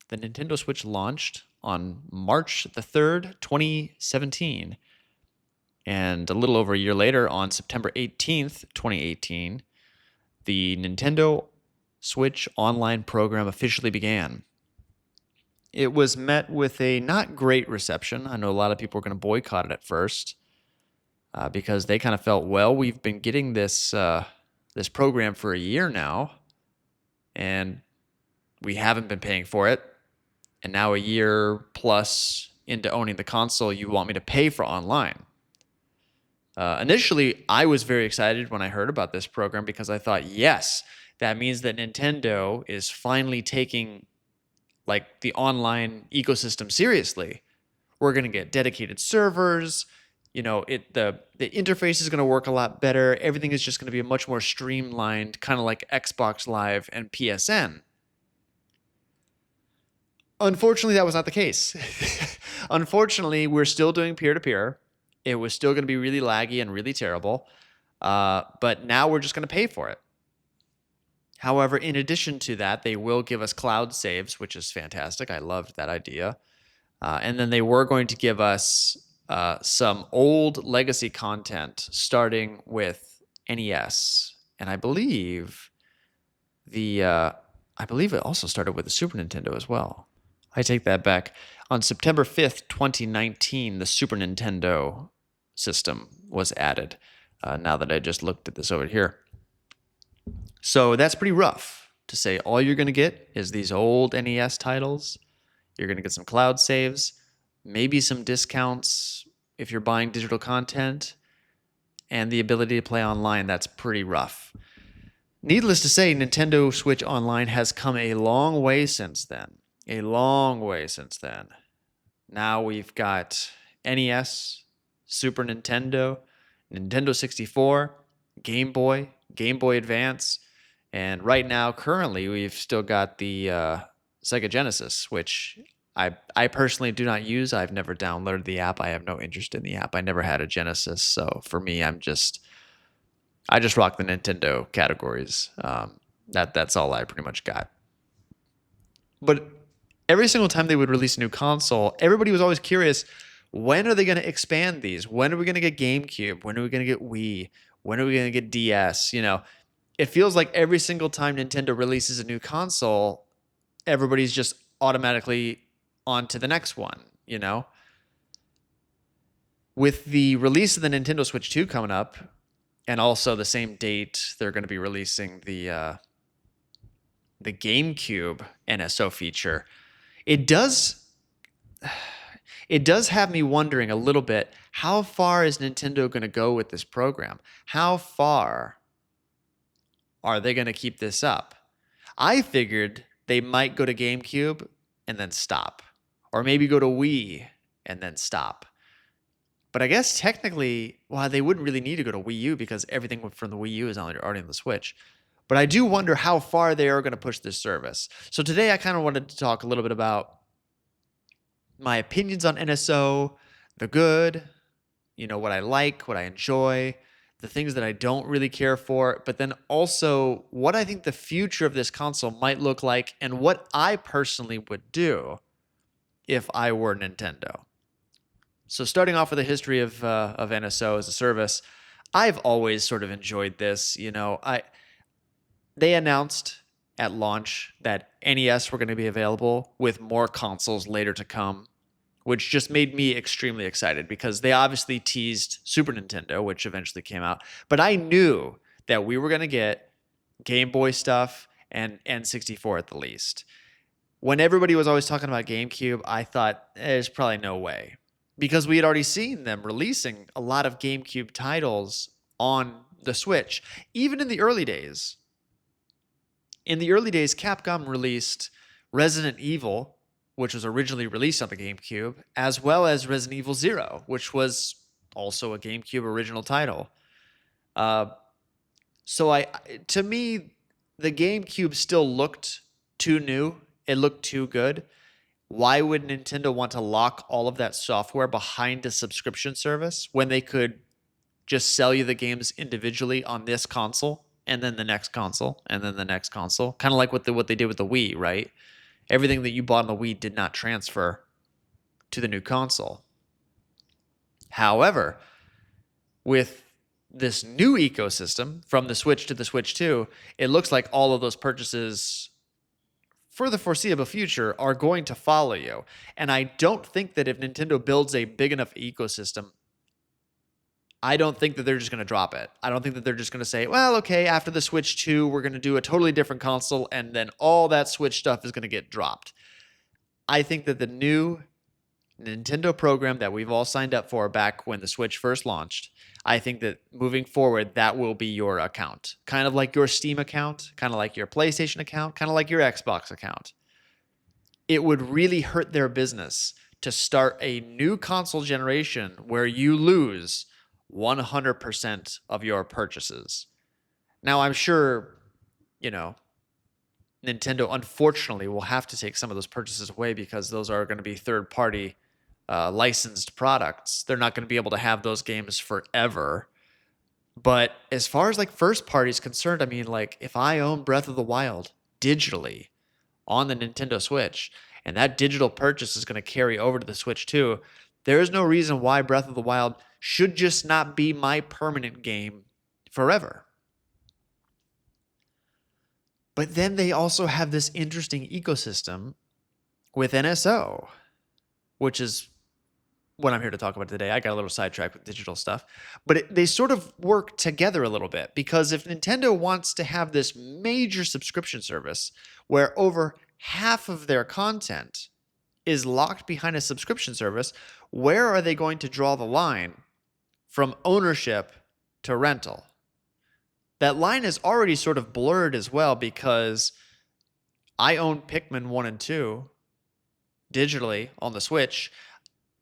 the Nintendo Switch launched on March the 3rd, 2017. And a little over a year later, on September 18th, 2018, the Nintendo Switch online program officially began. It was met with a not great reception. I know a lot of people were going to boycott it at first because they kind of felt, well, we've been getting this this program for a year now, and we haven't been paying for it. And now a year plus into owning the console, you want me to pay for online. Initially, I was very excited when I heard about this program because I thought, yes, that means that Nintendo is finally taking like the online ecosystem seriously. We're going to get dedicated servers. You know, the interface is going to work a lot better. Everything is just going to be much more streamlined, kind of like Xbox Live and PSN. Unfortunately, that was not the case. Unfortunately, we're still doing peer-to-peer. It was still going to be really laggy and really terrible. But now we're just going to pay for it. However, in addition to that, they will give us cloud saves, which is fantastic. I loved that idea. And then they were going to give us some old legacy content, starting with NES. And I believe it also started with the Super Nintendo as well. I take that back. On September 5th, 2019, the Super Nintendo system was added, now that I just looked at this over here. So that's pretty rough to say all you're going to get is these old NES titles. You're going to get some cloud saves, maybe some discounts if you're buying digital content, and the ability to play online. That's pretty rough. Needless to say, Nintendo Switch Online has come a long way since then. A long way since then. Now we've got NES, Super Nintendo, Nintendo 64, Game Boy, Game Boy Advance, and right now, currently, we've still got the Sega Genesis, which I personally do not use. I've never downloaded the app. I have no interest in the app. I never had a Genesis, so for me, I just rock the Nintendo categories. That's all I pretty much got. But every single time they would release a new console, everybody was always curious, when are they going to expand these? When are we going to get GameCube? When are we going to get Wii? When are we going to get DS? You know, it feels like every single time Nintendo releases a new console, everybody's just automatically on to the next one, you know? With the release of the Nintendo Switch 2 coming up, and also the same date they're going to be releasing the GameCube NSO feature, it does have me wondering a little bit, how far is Nintendo going to go with this program? How far are they going to keep this up? I figured they might go to GameCube and then stop, or maybe go to Wii and then stop. But I guess technically, well, they wouldn't really need to go to Wii U because everything from the Wii U is already on the Switch. But I do wonder how far they are going to push this service. So today I kind of wanted to talk a little bit about my opinions on NSO, the good, you know, what I like, what I enjoy, the things that I don't really care for, but then also what I think the future of this console might look like and what I personally would do if I were Nintendo. So starting off with the history of NSO as a service, I've always sort of enjoyed this. You know, they announced at launch that NES were going to be available with more consoles later to come, which just made me extremely excited because they obviously teased Super Nintendo, which eventually came out. But I knew that we were going to get Game Boy stuff and N64 at the least. When everybody was always talking about GameCube, I thought there's probably no way, because we had already seen them releasing a lot of GameCube titles on the Switch, even in the early days. In the early days, Capcom released Resident Evil, which was originally released on the GameCube, as well as Resident Evil 0, which was also a GameCube original title. So to me, the GameCube still looked too new. It looked too good. Why would Nintendo want to lock all of that software behind a subscription service when they could just sell you the games individually on this console and then the next console and then the next console? Kind of like what they did with the Wii, right? Everything that you bought on the Wii did not transfer to the new console. However, with this new ecosystem from the Switch to the Switch 2, it looks like all of those purchases for the foreseeable future are going to follow you. And I don't think that if Nintendo builds a big enough ecosystem, I don't think that they're just going to drop it. I don't think that they're just going to say, well, okay, after the Switch 2, we're going to do a totally different console, and then all that Switch stuff is going to get dropped. I think that the new Nintendo program that we've all signed up for back when the Switch first launched, I think that moving forward, that will be your account. Kind of like your Steam account, kind of like your PlayStation account, kind of like your Xbox account. It would really hurt their business to start a new console generation where you lose 100% of your purchases. Now, I'm sure, Nintendo, unfortunately, will have to take some of those purchases away because those are going to be third-party licensed products. They're not going to be able to have those games forever. But as far as like first party is concerned, I mean, like if I own Breath of the Wild digitally on the Nintendo Switch, and that digital purchase is going to carry over to the Switch too, there is no reason why Breath of the Wild should just not be my permanent game forever. But then they also have this interesting ecosystem with NSO, which is what I'm here to talk about today. I got a little sidetracked with digital stuff, but they sort of work together a little bit, because if Nintendo wants to have this major subscription service where over half of their content is locked behind a subscription service, where are they going to draw the line from ownership to rental? That line is already sort of blurred as well, because I own Pikmin 1 and 2 digitally on the Switch.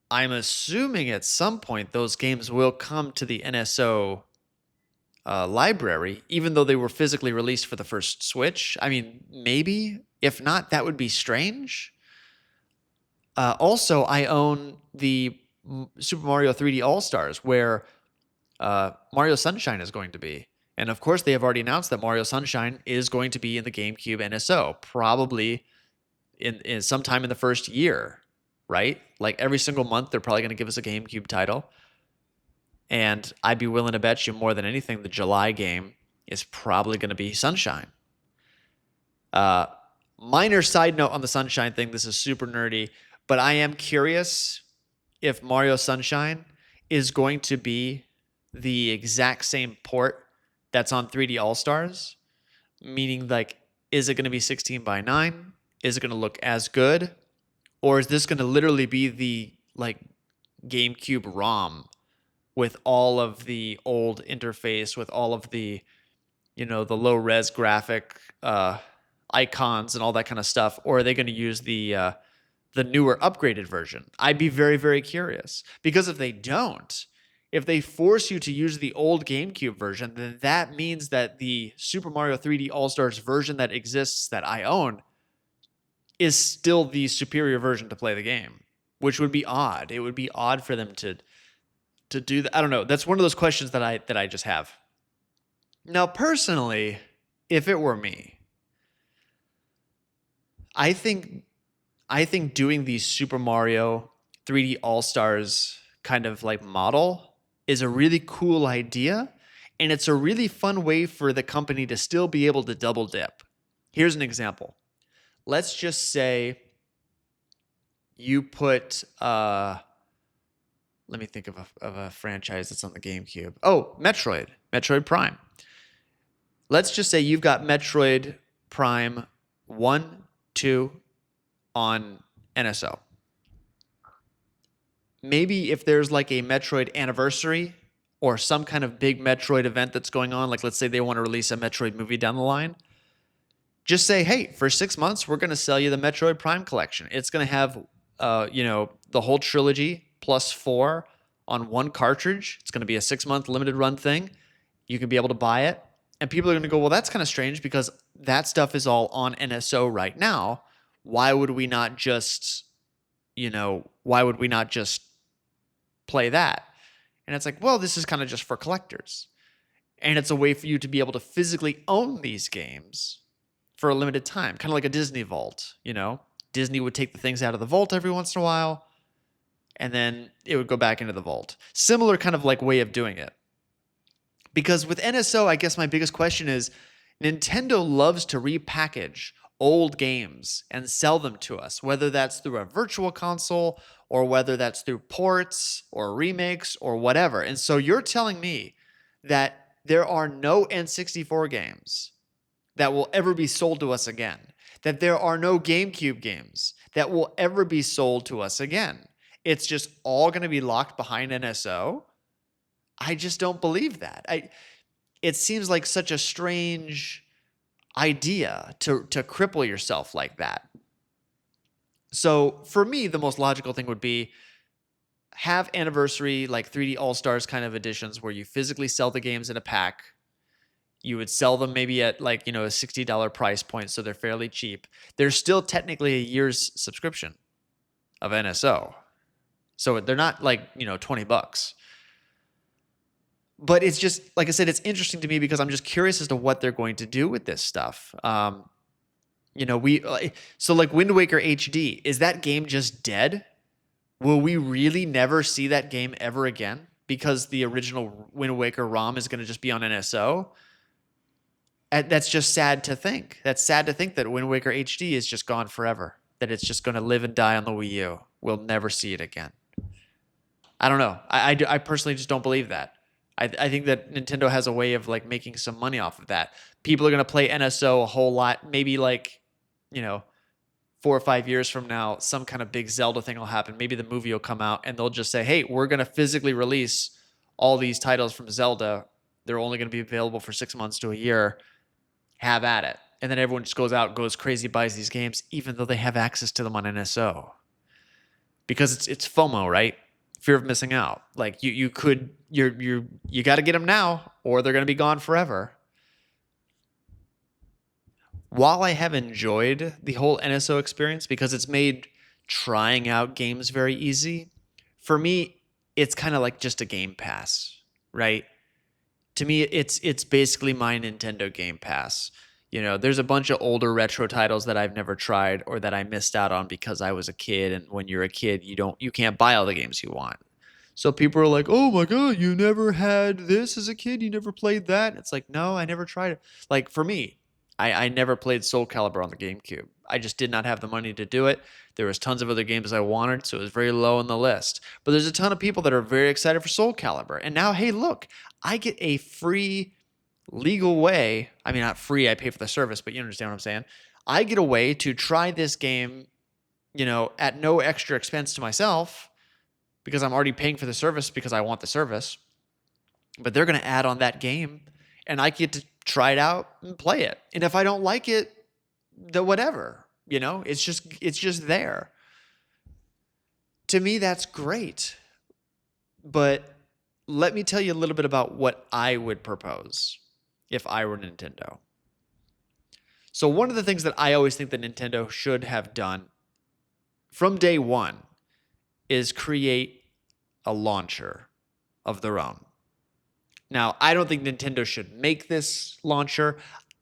I'm assuming at some point those games will come to the NSO library, even though they were physically released for the first Switch. I mean, maybe. If not, that would be strange. Also, I own the Super Mario 3D All-Stars, where Mario Sunshine is going to be. And of course, they have already announced that Mario Sunshine is going to be in the GameCube NSO, probably in sometime in the first year, right? Like every single month, they're probably going to give us a GameCube title. And I'd be willing to bet you more than anything, the July game is probably going to be Sunshine. Minor side note on the Sunshine thing, this is super nerdy, but I am curious if Mario Sunshine is going to be the exact same port that's on 3D All-Stars, meaning like, is it going to be 16:9? Is it going to look as good? Or is this going to literally be the like GameCube ROM with all of the old interface, with all of the, the low res graphic icons and all that kind of stuff? Or are they going to use the newer upgraded version? I'd be very, very curious, because if they don't, if they force you to use the old GameCube version, then that means that the Super Mario 3D All-Stars version that exists that I own is still the superior version to play the game, which would be odd. It would be odd for them to do that. I don't know. That's one of those questions that I just have. Now, personally, if it were me, I think doing the Super Mario 3D All-Stars kind of like model is a really cool idea, and it's a really fun way for the company to still be able to double dip. Here's an example. Let's just say you put, let me think of a franchise that's on the GameCube. Oh, Metroid Prime. Let's just say you've got Metroid Prime 1, 2 on NSO. Maybe if there's like a Metroid anniversary or some kind of big Metroid event that's going on, like let's say they want to release a Metroid movie down the line, just say, hey, for 6 months, we're going to sell you the Metroid Prime collection. It's going to have, the whole trilogy plus 4 on one cartridge. It's going to be a 6-month limited run thing. You can be able to buy it. And people are going to go, well, that's kind of strange because that stuff is all on NSO right now. Why would we not just, play that? And it's like, well, this is kind of just for collectors. And it's a way for you to be able to physically own these games for a limited time, kind of like a Disney Vault, Disney would take the things out of the vault every once in a while, and then it would go back into the vault. Similar kind of like way of doing it. Because with NSO, I guess my biggest question is Nintendo loves to repackage old games and sell them to us, whether that's through a virtual console or whether that's through ports or remakes or whatever. And so you're telling me that there are no N64 games that will ever be sold to us again, that there are no Gamecube games that will ever be sold to us again. It's just all going to be locked behind NSO. I just don't believe that. It seems like such a strange idea to cripple yourself like that. So for me, the most logical thing would be have anniversary, like 3D All-Stars kind of editions where you physically sell the games in a pack. You would sell them maybe at like, a $60 price point, so they're fairly cheap. There's still technically a year's subscription of NSO. So they're not like, $20. But it's just, like I said, it's interesting to me because I'm just curious as to what they're going to do with this stuff. So like Wind Waker HD, is that game just dead? Will we really never see that game ever again because the original Wind Waker ROM is going to just be on NSO? That's just sad to think. That's sad to think that Wind Waker HD is just gone forever, that it's just going to live and die on the Wii U. We'll never see it again. I don't know. I personally just don't believe that. I think that Nintendo has a way of like making some money off of that. People are going to play NSO a whole lot. Maybe like, 4 or 5 years from now, some kind of big Zelda thing will happen. Maybe the movie will come out and they'll just say, hey, we're going to physically release all these titles from Zelda. They're only going to be available for 6 months to a year. Have at it. And then everyone just goes out, goes crazy, buys these games, even though they have access to them on NSO. Because it's FOMO, right? Fear of missing out. Like you got to get them now or they're going to be gone forever. While I have enjoyed the whole NSO experience because it's made trying out games very easy, for me, it's kind of like just a Game Pass, right? To me, it's basically my Nintendo Game Pass. There's a bunch of older retro titles that I've never tried or that I missed out on because I was a kid, and when you're a kid, you can't buy all the games you want. So people are like, "Oh my god, you never had this as a kid? You never played that?" And it's like, "No, I never tried it." Like for me, I never played Soul Calibur on the GameCube. I just did not have the money to do it. There was tons of other games I wanted, so it was very low on the list. But there's a ton of people that are very excited for Soul Calibur. And now, hey, look, I get a free legal way. I mean, not free, I pay for the service, but you understand what I'm saying. I get a way to try this game, at no extra expense to myself because I'm already paying for the service because I want the service. But they're going to add on that game and I get to try it out and play it. And if I don't like it, then whatever, it's just there. To me, that's great. But let me tell you a little bit about what I would propose if I were Nintendo. So one of the things that I always think that Nintendo should have done from day one is create a launcher of their own. Now, I don't think Nintendo should make this launcher.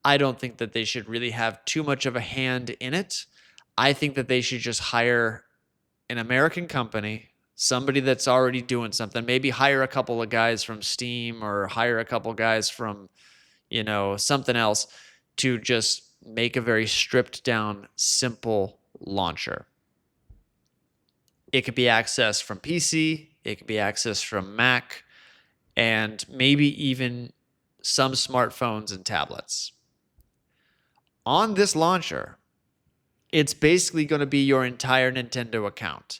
I don't think that they should really have too much of a hand in it. I think that they should just hire an American company, somebody that's already doing something, maybe hire a couple of guys from Steam or hire a couple guys from, something else to just make a very stripped down, simple launcher. It could be accessed from PC, it could be accessed from Mac, and maybe even some smartphones and tablets. On this launcher, it's basically going to be your entire Nintendo account.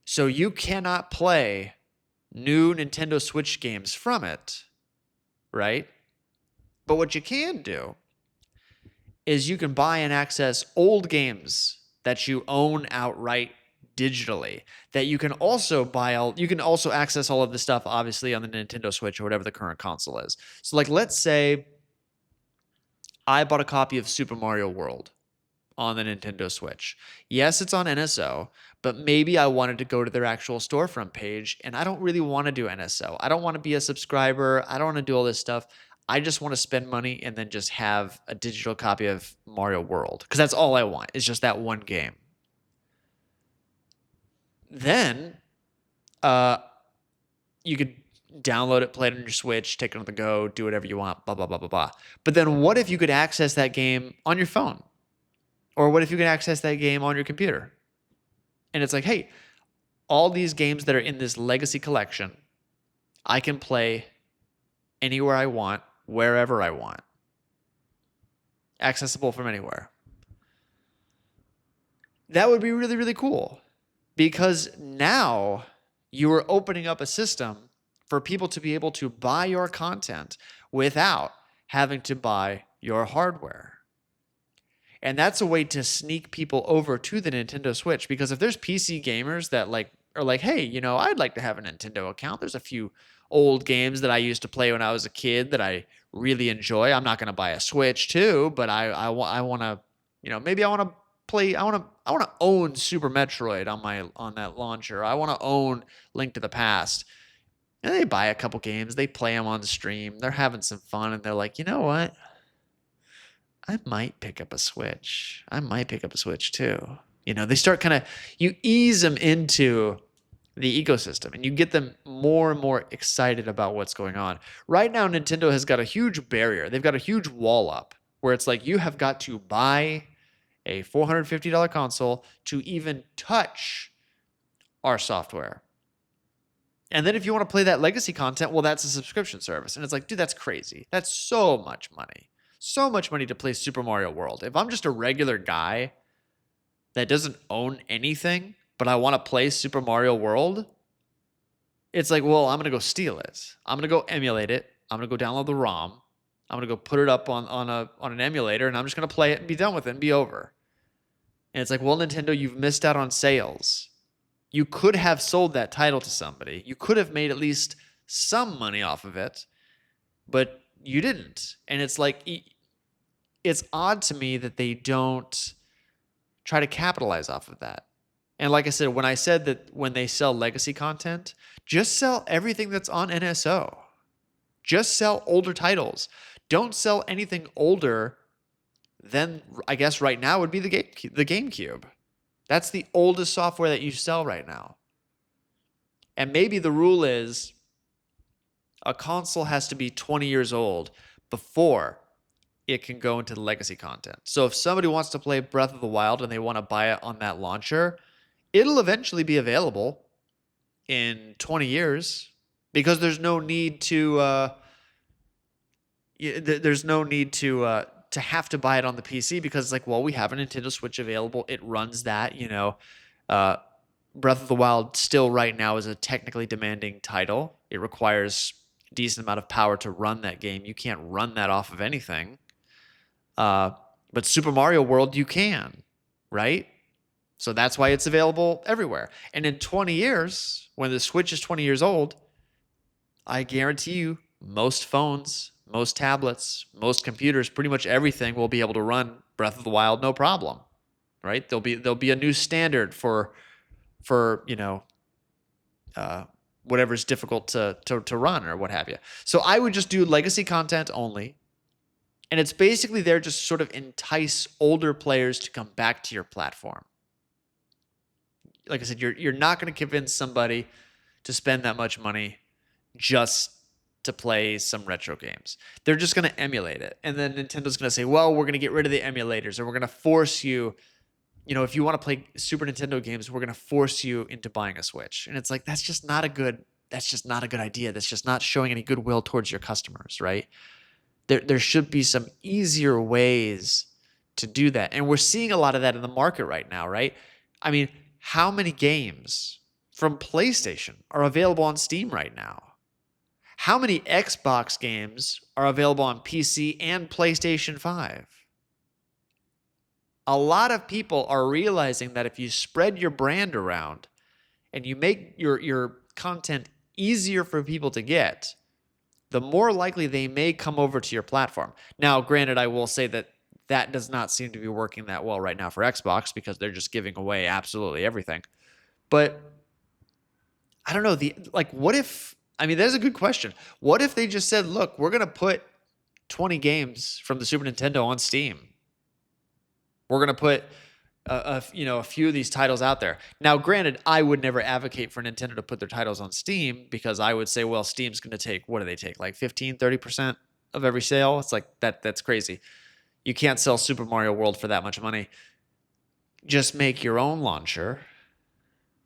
So you cannot play new Nintendo Switch games from it, right? But what you can do is you can buy and access old games that you own outright digitally, that you can also you can also access all of this stuff obviously on the Nintendo Switch or whatever the current console is. So like let's say I bought a copy of Super Mario World on the Nintendo Switch. Yes, it's on NSO, but maybe I wanted to go to their actual storefront page and I don't really want to do NSO. I don't want to be a subscriber. I don't want to do all this stuff. I just want to spend money and then just have a digital copy of Mario World because that's all I want. It's just that one game. then uh, you could download it, play it on your Switch, take it on the go, do whatever you want, blah, blah, blah, blah, blah. But then what if you could access that game on your phone? Or what if you could access that game on your computer? And it's like, hey, all these games that are in this legacy collection, I can play anywhere I want, wherever I want. Accessible from anywhere. That would be really, really cool. Because now you are opening up a system for people to be able to buy your content without having to buy your hardware. And that's a way to sneak people over to the Nintendo Switch, because if there's PC gamers that are like, hey, I'd like to have a Nintendo account. There's a few old games that I used to play when I was a kid that I really enjoy. I'm not going to buy a Switch too, but I want to, maybe I want to play. I want to own Super Metroid on that launcher. I want to own Link to the Past. And they buy a couple games, they play them on stream, they're having some fun, and they're like, you know what? I might pick up a Switch. I might pick up a Switch too. They start you ease them into the ecosystem and you get them more and more excited about what's going on. Right now, Nintendo has got a huge barrier. They've got a huge wall up where it's like you have got to buy a $450 console to even touch our software. And then if you want to play that legacy content, well, that's a subscription service. And it's like, dude, that's crazy. That's so much money. So much money to play Super Mario World. If I'm just a regular guy that doesn't own anything, but I want to play Super Mario World, it's like, well, I'm going to go steal it. I'm going to go emulate it. I'm going to go download the ROM. I'm going to go put it up on an emulator, and I'm just going to play it and be done with it and be over. And it's like, well, Nintendo, you've missed out on sales. You could have sold that title to somebody. You could have made at least some money off of it, but you didn't. And it's like, it's odd to me that they don't try to capitalize off of that. And like I said, when I said that when they sell legacy content, just sell everything that's on NSO. Just sell older titles. Don't sell anything older than, I guess right now would be the Gamecube. That's the oldest software that you sell right now. And maybe the rule is a console has to be 20 years old before it can go into the legacy content. So if somebody wants to play Breath of the Wild and they want to buy it on that launcher, it'll eventually be available in 20 years because there's no need to to have to buy it on the PC, because it's like, well, we have a Nintendo Switch available. It runs that, Breath of the Wild still right now is a technically demanding title. It requires a decent amount of power to run that game. You can't run that off of anything. But Super Mario World, you can, right? So that's why it's available everywhere. And in 20 years, when the Switch is 20 years old, I guarantee you most phones, most tablets, most computers, pretty much everything will be able to run Breath of the Wild no problem, right? There'll be a new standard for whatever's difficult to run or what have you. So I would just do legacy content only, and it's basically there just sort of entice older players to come back to your platform. Like I said, you're not going to convince somebody to spend that much money just to play some retro games. They're just going to emulate it. And then Nintendo's going to say, well, we're going to get rid of the emulators, or we're going to force you, if you want to play Super Nintendo games, we're going to force you into buying a Switch. And it's like, that's just not a good idea. That's just not showing any goodwill towards your customers, right? There should be some easier ways to do that. And we're seeing a lot of that in the market right now, right? I mean, how many games from PlayStation are available on Steam right now? How many Xbox games are available on PC and PlayStation 5? A lot of people are realizing that if you spread your brand around and you make your content easier for people to get, the more likely they may come over to your platform. Now, granted, I will say that does not seem to be working that well right now for Xbox, because they're just giving away absolutely everything. But I don't know, what if, that's a good question. What if they just said, look, we're going to put 20 games from the Super Nintendo on Steam. We're going to put a few of these titles out there. Now, granted, I would never advocate for Nintendo to put their titles on Steam because I would say, well, Steam's going to take, what do they take? Like 15, 30% of every sale? It's like that's crazy. You can't sell Super Mario World for that much money. Just make your own launcher,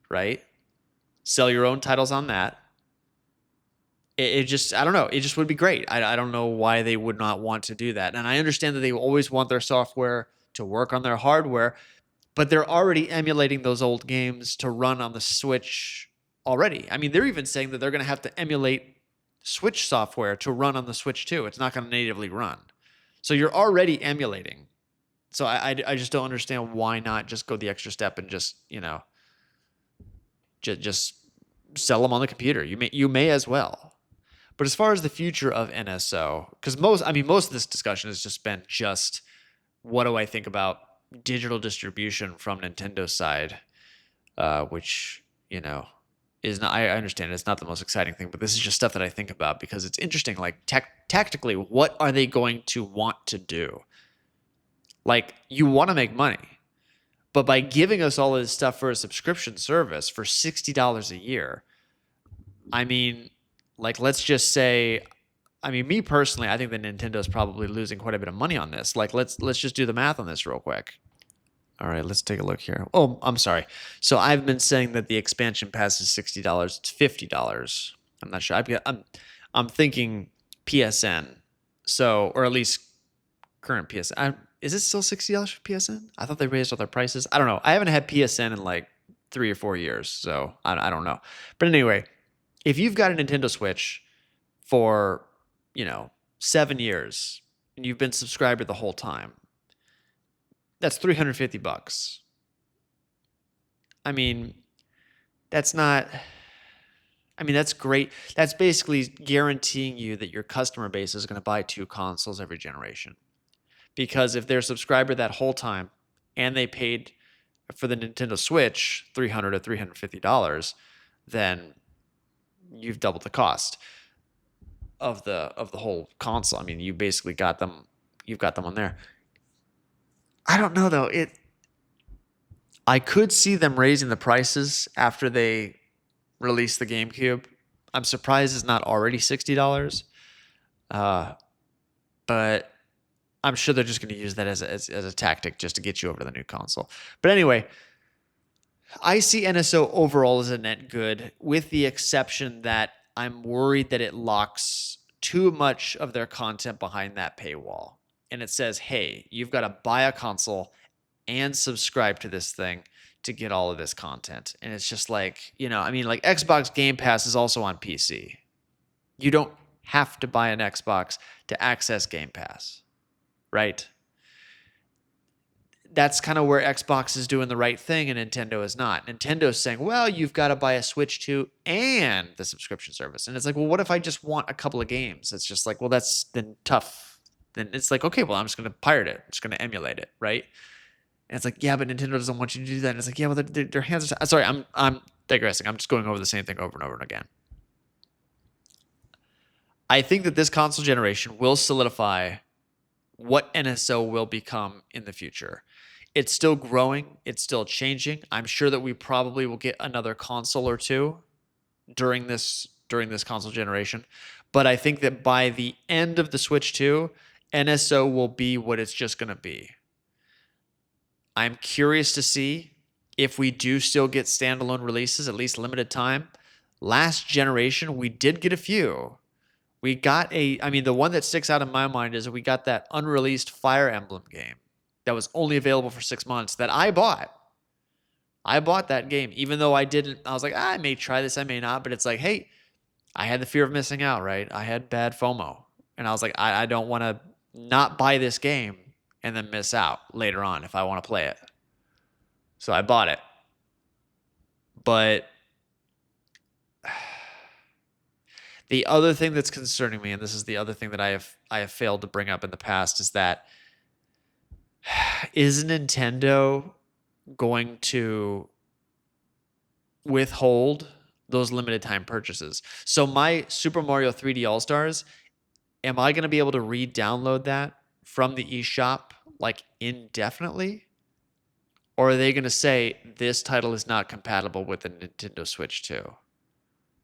right? Sell your own titles on that. It just, I don't know. It just would be great. I don't know why they would not want to do that. And I understand that they always want their software to work on their hardware, but they're already emulating those old games to run on the Switch already. I mean, they're even saying that they're going to have to emulate Switch software to run on the Switch too. It's not going to natively run. So you're already emulating. So I just don't understand why not just go the extra step and just, just sell them on the computer. You may as well. But as far as the future of NSO, because most of this discussion has just been what do I think about digital distribution from Nintendo's side, which, is not, I understand it's not the most exciting thing, but this is just stuff that I think about because it's interesting. Like tactically, what are they going to want to do? Like, you want to make money, but by giving us all of this stuff for a subscription service for $60 a year, I mean, like, let's just say, me personally, I think that Nintendo's probably losing quite a bit of money on this. Like, let's just do the math on this real quick. All right, let's take a look here. Oh, I'm sorry. So I've been saying that the expansion pass is $60. It's $50. I'm not sure. I'm thinking PSN. So, or at least current PSN. Is it still $60 for PSN? I thought they raised all their prices. I don't know. I haven't had PSN in like 3 or 4 years, so I don't know. But anyway, if you've got a Nintendo Switch for, 7 years and you've been subscribed the whole time, that's $350. I mean, that's not. That's great. That's basically guaranteeing you that your customer base is going to buy 2 consoles every generation. Because if they're a subscriber that whole time and they paid for the Nintendo Switch $300 or $350, then you've doubled the cost of the whole console. I mean, you basically got them. You've got them on there. I don't know though. I could see them raising the prices after they release the GameCube. I'm surprised it's not already $60. But I'm sure they're just going to use that as a tactic just to get you over to the new console. But anyway, I see NSO overall as a net good, with the exception that I'm worried that it locks too much of their content behind that paywall. And it says, hey, you've got to buy a console and subscribe to this thing to get all of this content. And it's just like, like Xbox Game Pass is also on PC. You don't have to buy an Xbox to access Game Pass, right? That's kind of where Xbox is doing the right thing and Nintendo is not. Nintendo's saying, well, you've got to buy a Switch 2 and the subscription service. And it's like, well, what if I just want a couple of games? It's just like, well, that's then tough. Then it's like, okay, well, I'm just going to pirate it. I'm just going to emulate it, right? And it's like, yeah, but Nintendo doesn't want you to do that. And it's like, yeah, well, their hands are... Sorry, I'm digressing. I'm just going over the same thing over and over again. I think that this console generation will solidify what NSO will become in the future. It's still growing. It's still changing. I'm sure that we probably will get another console or two during this console generation. But I think that by the end of the Switch 2, NSO will be what it's just going to be. I'm curious to see if we do still get standalone releases, at least limited time. Last generation, we did get a few. We got the one that sticks out in my mind is we got that unreleased Fire Emblem game that was only available for 6 months that I bought. I bought that game, even though I was like, I may try this, I may not, but it's like, hey, I had the fear of missing out, right? I had bad FOMO. And I was like, I don't want to not buy this game and then miss out later on if I want to play it. So I bought it. But the other thing that's concerning me, and this is the other thing that I have failed to bring up in the past, is that is Nintendo going to withhold those limited time purchases? So my Super Mario 3D All-Stars, am I going to be able to re-download that from the eShop like indefinitely? Or are they going to say this title is not compatible with the Nintendo Switch 2?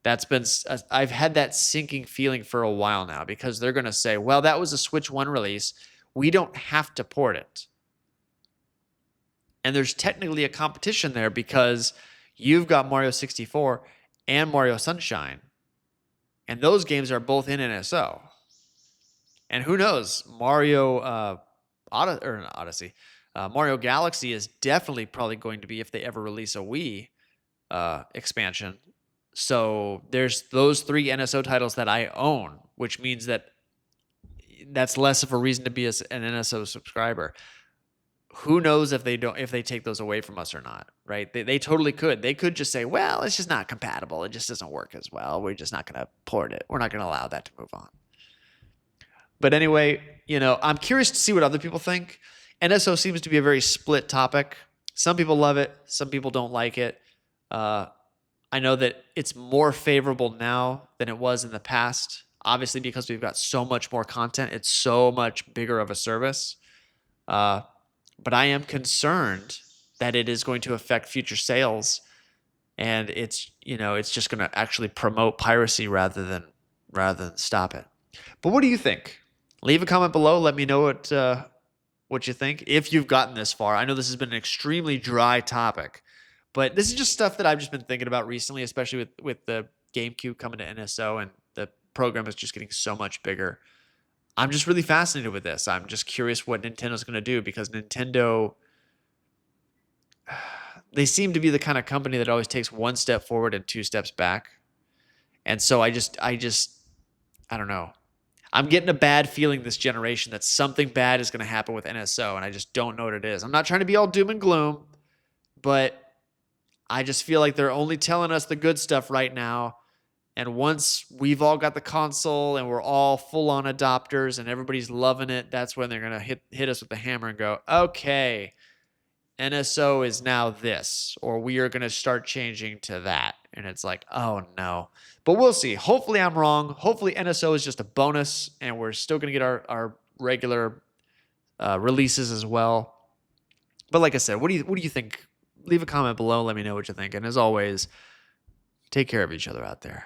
I've had that sinking feeling for a while now, because they're going to say, well, that was a Switch 1 release. We don't have to port it. And there's technically a competition there, because you've got Mario 64 and Mario Sunshine. And those games are both in NSO. And who knows, Mario Odyssey, Mario Galaxy is definitely probably going to be, if they ever release a Wii expansion. So there's those 3 NSO titles that I own, which means that's less of a reason to be an NSO subscriber. Who knows if they take those away from us or not, right? They totally could. They could just say, well, it's just not compatible. It just doesn't work as well. We're just not going to port it. We're not going to allow that to move on. But anyway, I'm curious to see what other people think. NSO seems to be a very split topic. Some people love it. Some people don't like it. I know that it's more favorable now than it was in the past, obviously because we've got so much more content. It's so much bigger of a service. But I am concerned that it is going to affect future sales, and it's just going to actually promote piracy rather than stop it. But what do you think? Leave a comment below. Let me know what you think, if you've gotten this far. I know this has been an extremely dry topic, but this is just stuff that I've just been thinking about recently, especially with the GameCube coming to NSO, and the program is just getting so much bigger. I'm just really fascinated with this. I'm just curious what Nintendo's going to do, because Nintendo, they seem to be the kind of company that always takes 1 step forward and 2 steps back. And so I don't know. I'm getting a bad feeling this generation that something bad is going to happen with NSO, and I just don't know what it is. I'm not trying to be all doom and gloom, but I just feel like they're only telling us the good stuff right now. And once we've all got the console and we're all full-on adopters and everybody's loving it, that's when they're going to hit us with the hammer and go, okay, NSO is now this, or we are going to start changing to that. And it's like, oh no. But we'll see. Hopefully I'm wrong. Hopefully NSO is just a bonus, and we're still going to get our regular releases as well. But like I said, what do you think? Leave a comment below. Let me know what you think. And as always, take care of each other out there.